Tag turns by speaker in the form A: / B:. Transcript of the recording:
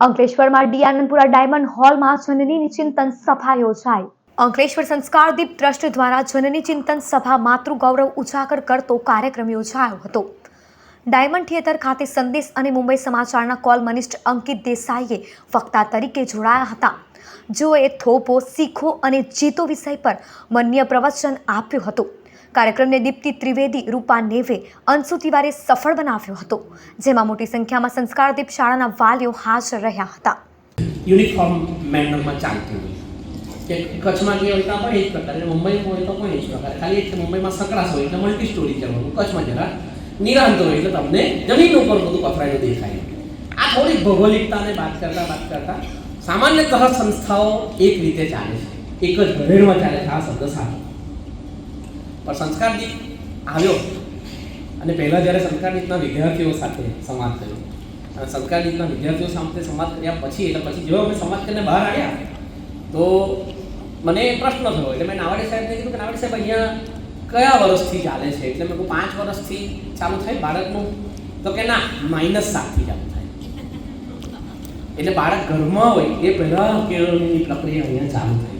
A: અંકલેશ્વરમાં D Anandpura diamond હોલમાં જનની ચિંતન સભા યોજાઈ। અંકલેશ્વર સંસ્કારદીપ ટ્રસ્ટ દ્વારા જનની ચિંતન સભા માતૃ ગૌરવ ઉજાગર કરતો કાર્યક્રમ યોજાયો હતો। ડાયમંડ થિયેટર ખાતે સંદેશ અને મુંબઈ સમાચારના કોલમનિસ્ટ અંકિત દેસાઈએ વક્તા તરીકે જોડાયા હતા। જેઓએ થોભો, શીખો અને જીતો વિષય પર મન્ય પ્રવચન આપ્યું હતું। કાર્યક્રમને દીપ્તિ ત્રિવેદી, રૂપા નેવે, અંશુ તિવારીએ સફળ બનાવ્યો હતો, જેમાં મોટી સંખ્યામાં સંસ્કારદીપ શાળાના વાલીઓ હાજર રહ્યા હતા।
B: યુનિફોર્મ મેનરમાં ચાલતું હોય કે કચ્છમાં જે હોય તો પણ એ જ પ્રકારે, મુંબઈમાં હોય તો પણ એ જ પ્રકારે, ખાલી એક મુંબઈમાં સંકળાશ હોય એટલે મલ્ટી સ્ટોરી કરવાનું, કચ્છમાં જરા નિરાંત હોય એટલે તમને જમીન ઉપર બધું પથરાયેલું દેખાય। આ થોડીક ભૌગોલિકતાને વાત કરતા સામાન્યતઃ સંસ્થાઓ એક રીતે ચાલે છે, એક જ ઘરેણમાં ચાલે છે, આ શબ્દ સાથે। પણ સંસ્કારદીપ આવ્યો અને પહેલાં જ્યારે સંસ્કારદીપના વિદ્યાર્થીઓ સાથે સંવાદ કર્યો અને સંસ્કારદીપના વિદ્યાર્થીઓ સાથે સંવાદ કર્યા પછી જેવો અમે સંવાદ કરીને બહાર આવ્યા તો મને પ્રશ્ન થયો। એટલે મેં નાવાડે સાહેબને કીધું કે નાવાડે સાહેબ અહીંયા કયા વર્ષથી ચાલે છે? એટલે મેં 5 વર્ષથી ચાલુ થાય બાળકનું? તો કે ના, -7થી ચાલુ થાય। એટલે બાળક ઘરમાં હોય એ પહેલાં કેળવણીની પ્રક્રિયા અહીંયા ચાલુ થાય।